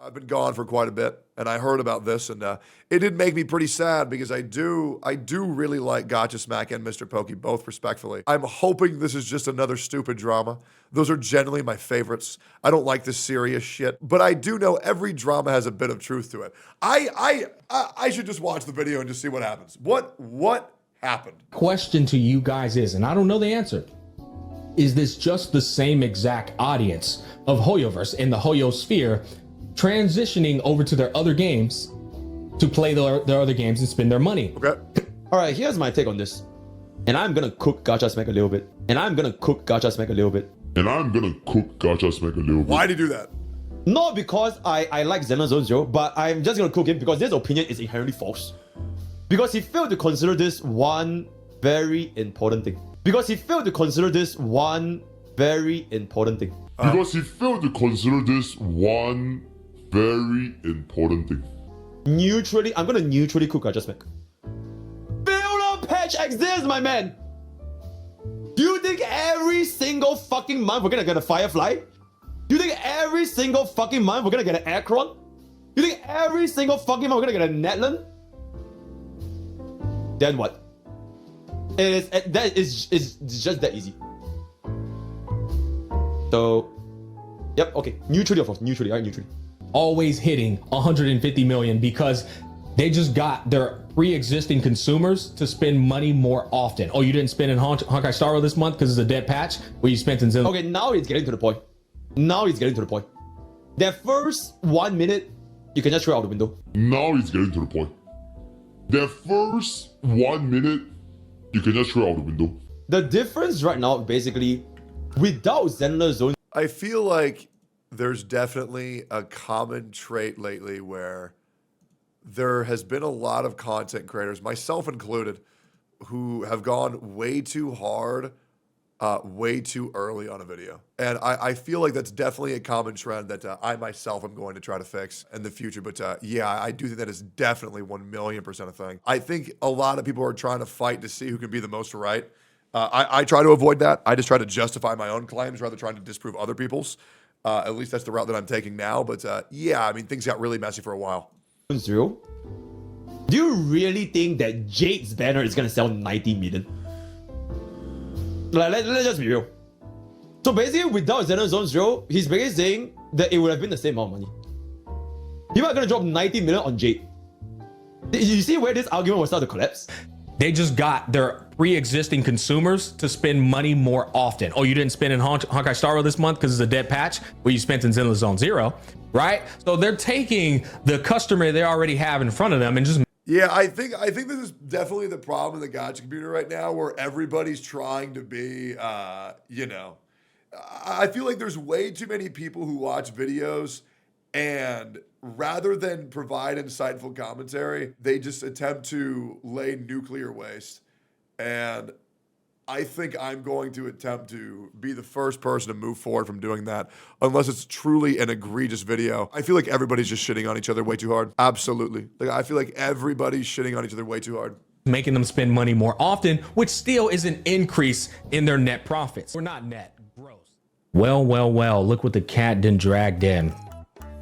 I've been gone for quite a bit, and I heard about this, and it did make me pretty sad because I do really like Gacha Smack and Mr. Pokke, both respectfully. I'm hoping this is just another stupid drama. Those are generally my favorites. I don't like this serious shit, but I do know every drama has a bit of truth to it. I should just watch the video and just see what happens. What happened? Question to you guys is, and I don't know the answer, is this just the same exact audience of Hoyoverse in the Hoyo sphere transitioning over to their other games to play their other games and spend their money? Okay. All right, here's my take on this. And I'm gonna cook Gacha Smack a little bit. Why'd he do that? Not because I like Xeno Zone Zero, but I'm just gonna cook him because this opinion is inherently false. Because he failed to consider this one very important thing. Neutrally, I'm gonna neutrally cook Gacha Smack. Failure patch exists, my man! Do you think every single fucking month we're gonna get a Firefly? Do you think every single fucking month we're gonna get an Aircron? Do you think every single fucking month we're gonna get a Netland? Then what? It's just that easy. So, yep, okay. Neutrally, of course. Neutrally, right? Neutrally. Always hitting 150 million because they just got their pre-existing consumers to spend money more often. Oh, you didn't spend in Honkai Star Rail this month because it's a dead patch? Well, you spent in Zen. Okay, now it's getting to the point. That first 1 minute, you can just throw it out the window. The difference right now, basically, without Zenless Zone, I feel like there's definitely a common trait lately where there has been a lot of content creators, myself included, who have gone way too hard, way too early on a video. And I feel like that's definitely a common trend that I myself am going to try to fix in the future. But yeah, I do think that is definitely 1,000,000% a thing. I think a lot of people are trying to fight to see who can be the most right. I try to avoid that. I just try to justify my own claims rather than trying to disprove other people's. At least that's the route that I'm taking now. But yeah, I mean, things got really messy for a while. Zero. Do you really think that Jade's banner is gonna sell 90 million? Like, let's just be real. So basically, without Xeno Zone Zero, he's basically saying that it would have been the same amount of money. People are gonna drop 90 million on Jade. You see where this argument will start to collapse? They just got their pre-existing consumers to spend money more often. Oh, you didn't spend in Honkai Star Rail this month because it's a dead patch? Well, you spent in Zenless Zone Zero, right? So they're taking the customer they already have in front of them and just... Yeah, I think this is definitely the problem in the gacha community right now, where everybody's trying to be, you know, I feel like there's way too many people who watch videos and rather than provide insightful commentary, they just attempt to lay nuclear waste. And I think I'm going to attempt to be the first person to move forward from doing that, unless it's truly an egregious video. I feel like everybody's just shitting on each other way too hard. Absolutely. Like, I feel like everybody's shitting on each other way too hard. Making them spend money more often, which still is an increase in their net profits. We're not net, gross. Well, look what the cat done dragged in.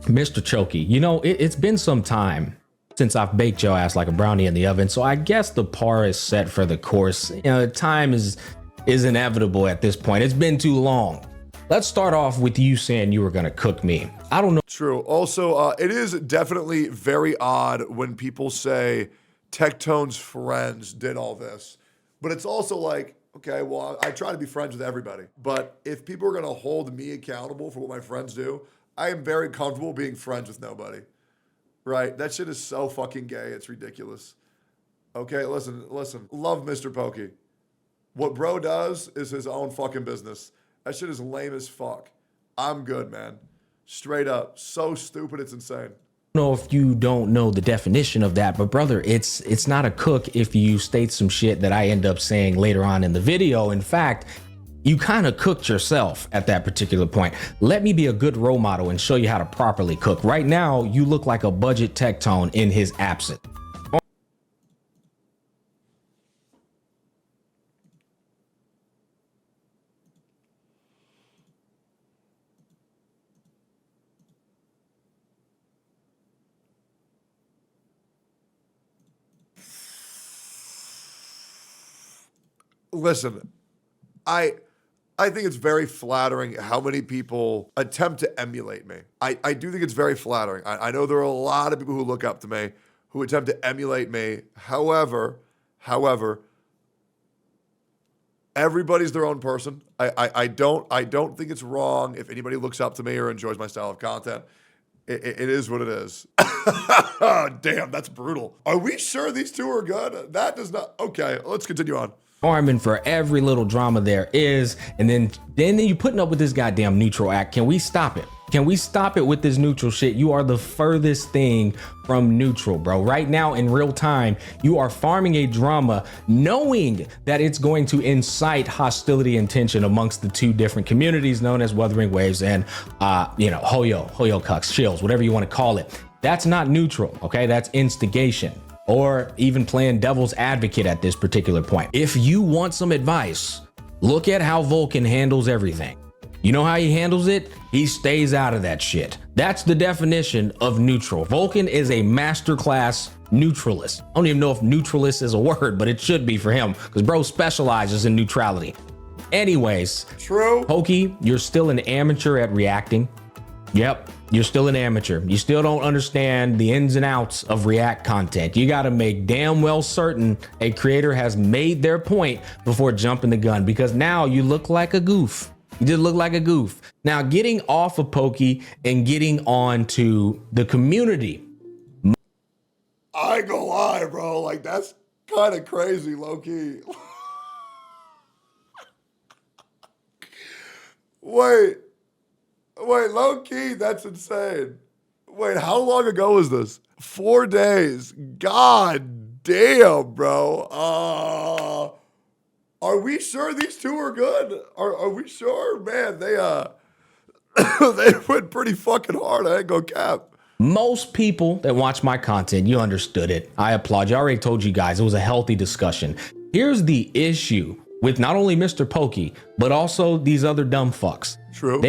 Mr. Choki, you know, it's been some time since I've baked your ass like a brownie in the oven, so I guess the par is set for the course. You know, time is inevitable at this point. It's been too long. Let's start off with you saying you were gonna cook me. I don't know. True. Also, it is definitely very odd when people say Tectone's friends did all this, but it's also like, okay, well, I try to be friends with everybody, but if people are gonna hold me accountable for what my friends do, I am very comfortable being friends with nobody. Right? That shit is so fucking gay. It's ridiculous. Okay, listen. Love Mr. Pokke. What bro does is his own fucking business. That shit is lame as fuck. I'm good, man. Straight up. So stupid, it's insane. I don't know if you don't know the definition of that, but brother, it's not a cook if you state some shit that I end up saying later on in the video. In fact, you kind of cooked yourself at that particular point. Let me be a good role model and show you how to properly cook. Right now, you look like a budget Tectone in his absence. listen, I think it's very flattering how many people attempt to emulate me. I do think it's very flattering. I know there are a lot of people who look up to me, who attempt to emulate me. However, everybody's their own person. I don't think it's wrong if anybody looks up to me or enjoys my style of content. It is what it is. Damn, that's brutal. Are we sure these two are good? That does not. Okay, let's continue on. Farming for every little drama there is, and then you putting up with this goddamn neutral act. Can we stop it? Can we stop it with this neutral shit? You are the furthest thing from neutral, bro. Right now in real time, you are farming a drama knowing that it's going to incite hostility and tension amongst the two different communities known as Wuthering Waves and Hoyo Cucks, Shills, whatever you want to call it. That's not neutral, okay? That's instigation, or even playing devil's advocate at this particular point. If you want some advice, look at how Vulcan handles everything. You know how he handles it? He stays out of that shit. That's the definition of neutral. Vulcan is a masterclass neutralist. I don't even know if neutralist is a word, but it should be for him because bro specializes in neutrality. Anyways, true. Pokke, you're still an amateur at reacting. Yep, you're still an amateur. You still don't understand the ins and outs of React content. You got to make damn well certain a creator has made their point before jumping the gun, because now you look like a goof. You just look like a goof. Now, getting off of Pokke and getting on to the community. I ain't gonna lie, bro. Like, that's kind of crazy, low-key. Wait, low-key, that's insane. Wait, how long ago was this? 4 days. God damn, bro. Are we sure these two are good? Are we sure? Man, they they went pretty fucking hard. I ain't gonna cap. Most people that watch my content, you understood it. I applaud you. I already told you guys it was a healthy discussion. Here's the issue with not only Mr. Pokke, but also these other dumb fucks. True.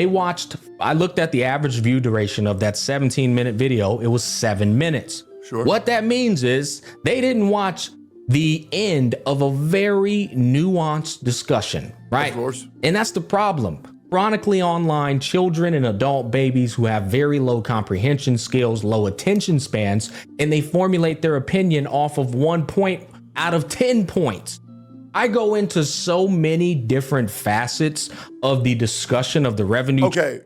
I looked at the average view duration of that 17-minute video. It was 7 minutes. Sure. What that means is they didn't watch the end of a very nuanced discussion, right? Of course. And that's the problem. Chronically online children and adult babies who have very low comprehension skills, low attention spans, and they formulate their opinion off of 1 point out of 10 points. I go into so many different facets of the discussion of the revenue. Okay,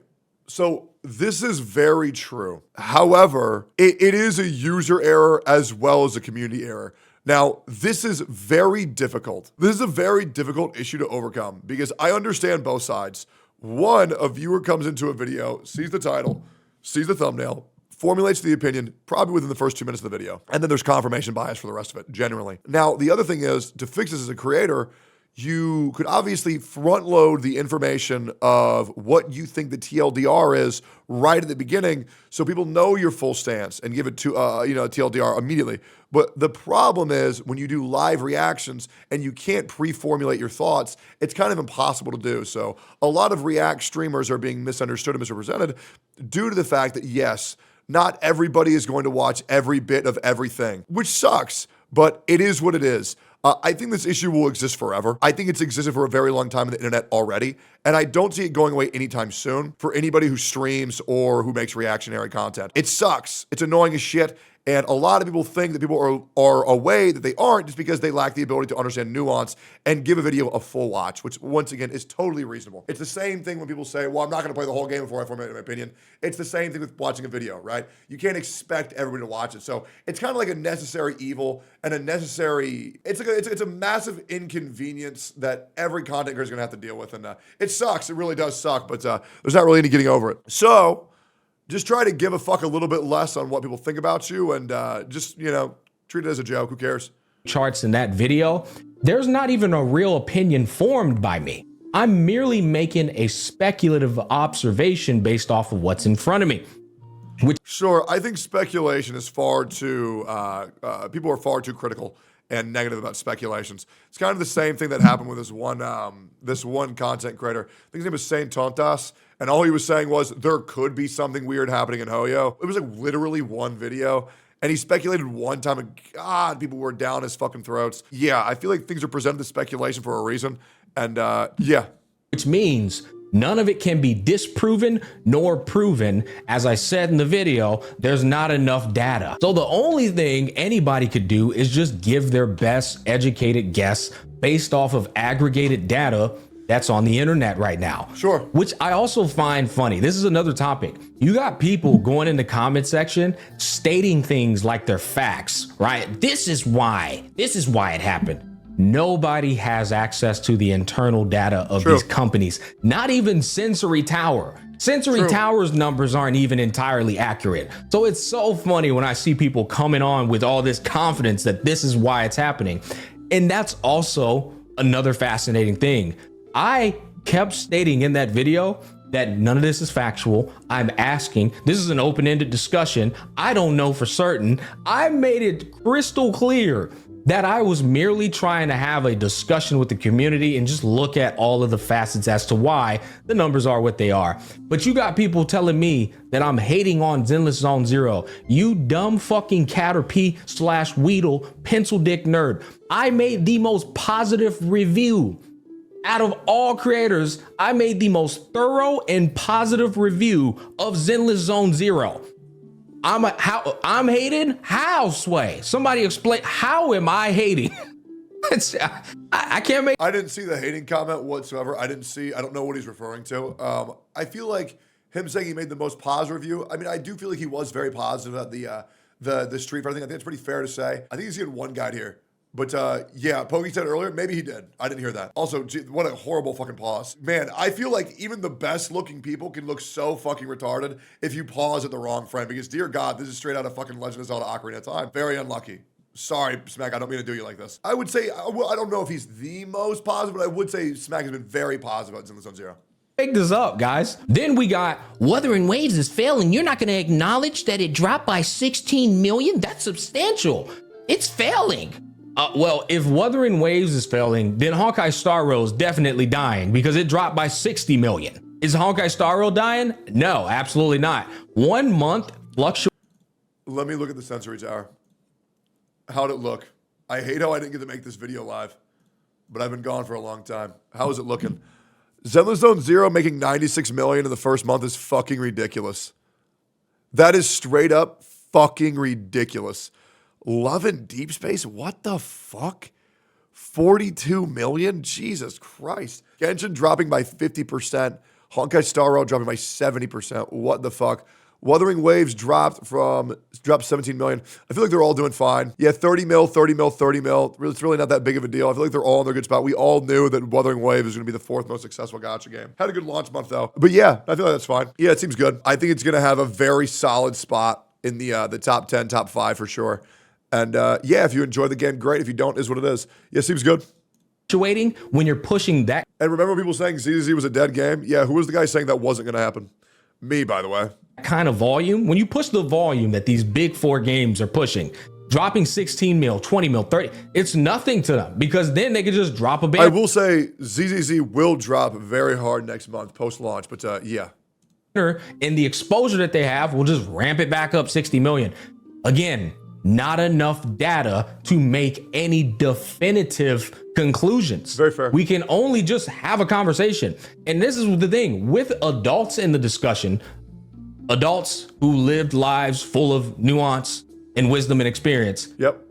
so this is very true. However, it is a user error as well as a community error. Now, this is very difficult. This is a very difficult issue to overcome because I understand both sides. One, a viewer comes into a video, sees the title, sees the thumbnail, formulates the opinion probably within the first 2 minutes of the video. And then there's confirmation bias for the rest of it, generally. Now, the other thing is, to fix this as a creator, you could obviously front load the information of what you think the TLDR is right at the beginning so people know your full stance and give it to TLDR immediately. But the problem is when you do live reactions and you can't pre-formulate your thoughts, it's kind of impossible to do. So a lot of React streamers are being misunderstood and misrepresented due to the fact that, yes, not everybody is going to watch every bit of everything, which sucks, but it is what it is. I think this issue will exist forever. I think it's existed for a very long time on the internet already, and I don't see it going away anytime soon for anybody who streams or who makes reactionary content. It sucks. It's annoying as shit. And a lot of people think that people are away that they aren't just because they lack the ability to understand nuance and give a video a full watch, which once again is totally reasonable. It's the same thing when people say, well, I'm not going to play the whole game before I formulate my opinion. It's the same thing with watching a video, right? You can't expect everybody to watch it. So it's kind of like a necessary evil and a necessary, it's a massive inconvenience that every content creator is going to have to deal with. And it sucks. It really does suck, but there's not really any getting over it. So just try to give a fuck a little bit less on what people think about you and just, treat it as a joke. Who cares? Charts in that video, there's not even a real opinion formed by me. I'm merely making a speculative observation based off of what's in front of me. Sure, I think speculation is far too, people are far too critical and negative about speculations. It's kind of the same thing that happened with this one content creator. I think his name was Saint Tontas, and all he was saying was there could be something weird happening in Hoyo. It was like literally one video, and he speculated one time, and God, people were down his fucking throats. Yeah, I feel like things are presented as speculation for a reason, and yeah. Which means none of it can be disproven nor proven. As I said in the video, there's not enough data. So the only thing anybody could do is just give their best educated guess based off of aggregated data that's on the internet right now. Sure. Which I also find funny. This is another topic. You got people going in the comment section stating things like they're facts, right? This is why it happened. Nobody has access to the internal data of these companies, not even Sensory Tower. Sensory Tower's numbers aren't even entirely accurate. So it's so funny when I see people coming on with all this confidence that this is why it's happening. And that's also another fascinating thing. I kept stating in that video that none of this is factual. I'm asking, this is an open-ended discussion. I don't know for certain. I made it crystal clear that I was merely trying to have a discussion with the community and just look at all of the facets as to why the numbers are what they are. But you got people telling me that I'm hating on Zenless Zone Zero. You dumb fucking Caterpie / Weedle pencil dick nerd. I made the most positive review out of all creators. I made the most thorough and positive review of Zenless Zone Zero. I'm hating? How, Sway? Somebody explain, how am I hating? I can't make. I didn't see the hating comment whatsoever. I don't know what he's referring to. I feel like him saying he made the most positive review. I mean, I do feel like he was very positive about the Street Fighter thing. I think it's pretty fair to say. I think he's getting one guide here. But yeah, Pokke said earlier, maybe he did. I didn't hear that. Also, gee, what a horrible fucking pause. Man, I feel like even the best looking people can look so fucking retarded if you pause at the wrong frame. Because dear God, this is straight out of fucking Legend of Zelda Ocarina of Time. Very unlucky. Sorry, Smack, I don't mean to do you like this. I would say, I don't know if he's the most positive, but I would say Smack has been very positive about Zenless Zone Zero. Make this up, guys. Then we got Wuthering Waves is failing. You're not going to acknowledge that it dropped by 16 million? That's substantial. It's failing. Well, if Wuthering Waves is failing, then Honkai Star Rail is definitely dying because it dropped by 60 million. Is Honkai Star Rail dying? No, absolutely not. 1 month fluctuation. Let me look at the Sensory Tower. How'd it look? I hate how I didn't get to make this video live, but I've been gone for a long time. How is it looking? Zenless Zone Zero making 96 million in the first month is fucking ridiculous. That is straight up fucking ridiculous. Love and Deep Space? What the fuck? 42 million? Jesus Christ. Genshin dropping by 50%. Honkai Star Rail dropping by 70%. What the fuck? Wuthering Waves dropped 17 million. I feel like they're all doing fine. Yeah, 30 mil, 30 mil, 30 mil. It's really not that big of a deal. I feel like they're all in their good spot. We all knew that Wuthering Waves is going to be the 4th most successful gacha game. Had a good launch month though. But yeah, I feel like that's fine. Yeah, it seems good. I think it's going to have a very solid spot in the top 10, top 5 for sure. And yeah, if you enjoy the game, great. If you don't, is what it is. Yeah, seems good. Waiting when you're pushing that. And remember people saying ZZ was a dead game? Yeah, who was the guy saying that wasn't going to happen? Me, by the way. Kind of volume. When you push the volume that these big 4 games are pushing, dropping 16 mil, 20 mil, 30, it's nothing to them because then they could just drop a bit. I will say ZZZ will drop very hard next month post-launch, but yeah. And the exposure that they have will just ramp it back up 60 million. Again, not enough data to make any definitive conclusions. Very fair. We can only just have a conversation. And this is the thing with adults in the discussion, adults who lived lives full of nuance and wisdom and experience. Yep.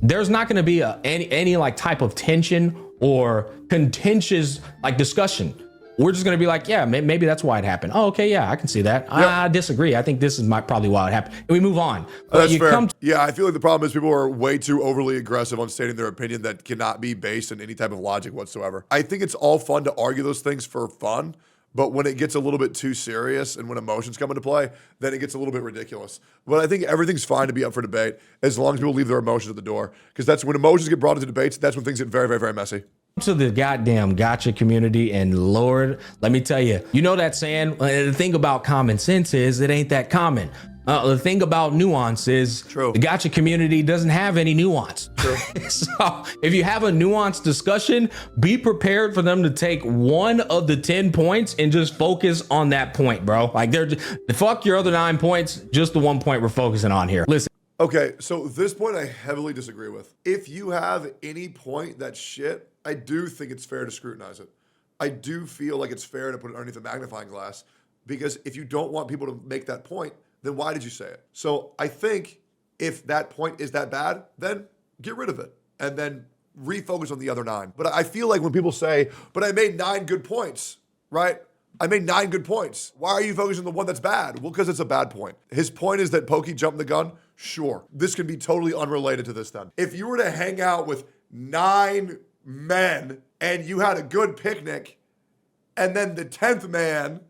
There's not going to be any like type of tension or contentious like discussion. We're just going to be like, yeah, maybe that's why it happened. Oh, okay, yeah, I can see that. Yep. I disagree. I think this is probably why it happened. And we move on. That's fair. Yeah, I feel like the problem is people are way too overly aggressive on stating their opinion that cannot be based in any type of logic whatsoever. I think it's all fun to argue those things for fun, but when it gets a little bit too serious and when emotions come into play, then it gets a little bit ridiculous. But I think everything's fine to be up for debate as long as people leave their emotions at the door. Because that's when emotions get brought into debates, that's when things get very, very, very messy. to the goddamn gacha community, and Lord, let me tell you, you know that saying, the thing about common sense is it ain't that common. The thing about nuance is True. the gacha community doesn't have any nuance. True. So if you have a nuanced discussion, be prepared for them to take one of the 10 points and just focus on that point, bro. Like they're just, fuck your other 9 points, just the 1 point we're focusing on here. Listen. Okay, so this point I heavily disagree with. If you have any point that's shit, I do think it's fair to scrutinize it. I do feel like it's fair to put it underneath a magnifying glass, because if you don't want people to make that point, then why did you say it? So I think if that point is that bad, then get rid of it and then refocus on the other 9. But I feel like when people say, but I made 9 good points, right? I made 9 good points. Why are you focusing on the one that's bad? Well, because it's a bad point. His point is that Pokke jumped the gun. Sure. This can be totally unrelated to this then. If you were to hang out with 9 men and you had a good picnic, and then the 10th man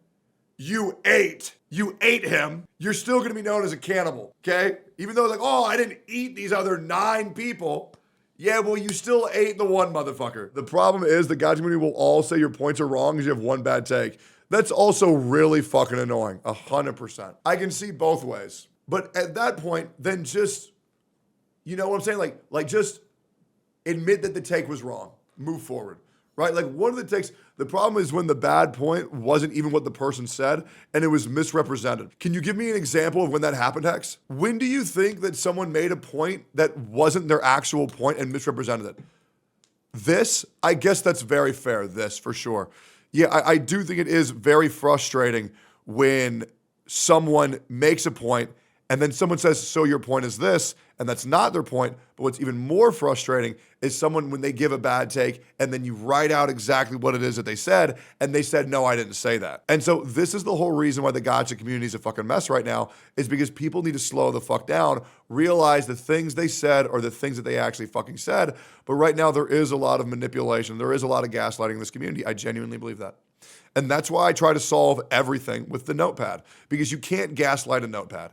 you ate him, you're still gonna be known as a cannibal, okay? Even though like, oh, I didn't eat these other 9 people. Yeah, well, you still ate the one motherfucker. The problem is the gacha community will all say your points are wrong because you have one bad take. That's also really fucking annoying, 100%. I can see both ways. But at that point, then just, you know what I'm saying? Like just admit that the take was wrong. Move forward, right? Like one of the takes, the problem is when the bad point wasn't even what the person said and it was misrepresented. Can you give me an example of when that happened, Hex? When do you think that someone made a point that wasn't their actual point and misrepresented it? This, I guess that's very fair, this for sure. Yeah, I do think it is very frustrating when someone makes a point and then someone says, so your point is this, and that's not their point. But what's even more frustrating is someone when they give a bad take and then you write out exactly what it is that they said, and they said, no, I didn't say that. And so this is the whole reason why the gacha community is a fucking mess right now, is because people need to slow the fuck down, realize the things they said are the things that they actually fucking said. But right now there is a lot of manipulation. There is a lot of gaslighting in this community. I genuinely believe that. And that's why I try to solve everything with the notepad, because you can't gaslight a notepad.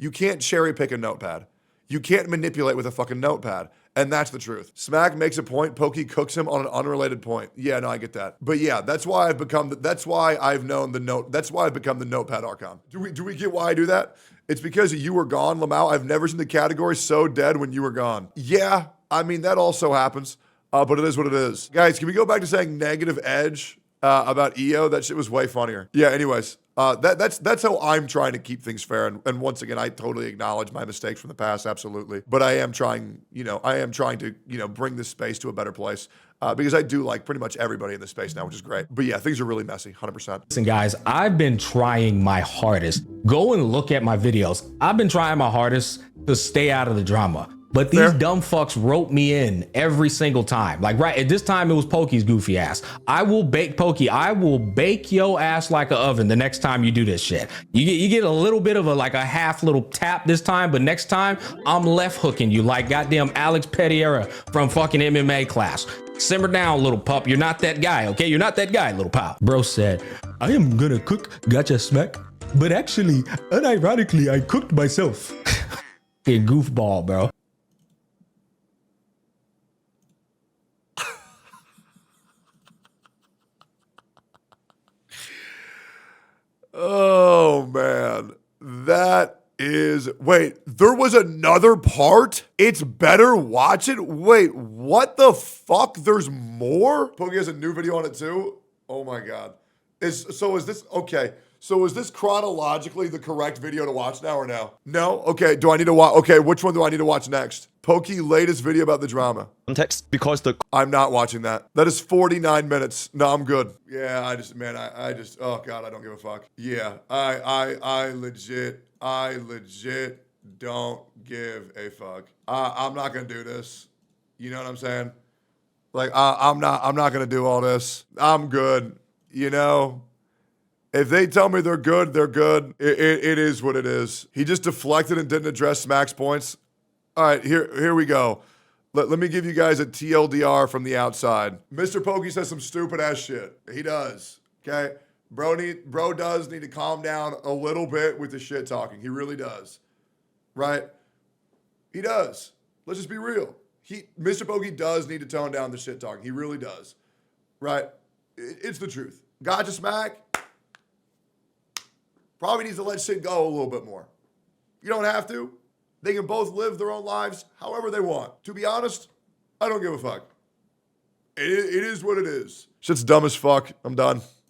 You can't cherry pick a notepad. You can't manipulate with a fucking notepad. And that's the truth. Smack makes a point, Pokke cooks him on an unrelated point. Yeah, no, I get that. But yeah, that's why I've become that's why I've become the notepad archon. Do we get why I do that? It's because you were gone, Lamau. I've never seen the category so dead when you were gone. Yeah, I mean, that also happens. But it is what it is. Guys, can we go back to saying negative edge about EO? That shit was way funnier. Yeah, anyways. That's how I'm trying to keep things fair. And once again, I totally acknowledge my mistakes from the past, absolutely. But I am trying to, bring this space to a better place because I do like pretty much everybody in this space now, which is great. But yeah, things are really messy, 100%. Listen, guys, I've been trying my hardest. Go and look at my videos. I've been trying my hardest to stay out of the drama. But these dumb fucks rope me in every single time. Like right at this time, it was Pokke's goofy ass. I will bake Pokke. I will bake your ass like an oven the next time you do this shit. You get a little bit of a half little tap this time, but next time I'm left hooking you like goddamn Alex Pereira from fucking MMA class. Simmer down, little pup. You're not that guy, okay? You're not that guy, little pal. Bro said, I am gonna cook gacha smack, but actually, unironically, I cooked myself. Fucking goofball, bro. Oh, man. That is... Wait, there was another part? It's better watch it? Wait, what the fuck? There's more? Pokke has a new video on it too? Oh, my God. Is this... Okay. So is this chronologically the correct video to watch now or no? No? Okay, do I need to watch... Okay, which one do I need to watch next? Pokke latest video about the drama. Context, because the... I'm not watching that. That is 49 minutes. No, I'm good. Yeah, I just, oh God, I don't give a fuck. Yeah, I legit don't give a fuck. I'm not gonna do this. You know what I'm saying? Like, I'm not gonna do all this. I'm good. You know? If they tell me they're good, they're good. It is what it is. He just deflected and didn't address Smack's points. All right, here we go. Let me give you guys a TLDR from the outside. Mr. Pokke says some stupid ass shit. He does, okay? Bro does need to calm down a little bit with the shit talking. He really does, right? He does. Let's just be real. Mr. Pokke does need to tone down the shit talking. He really does. Right? It's the truth. Gacha Smack probably needs to let shit go a little bit more. You don't have to. They can both live their own lives however they want. To be honest, I don't give a fuck. It is what it is. Shit's dumb as fuck. I'm done.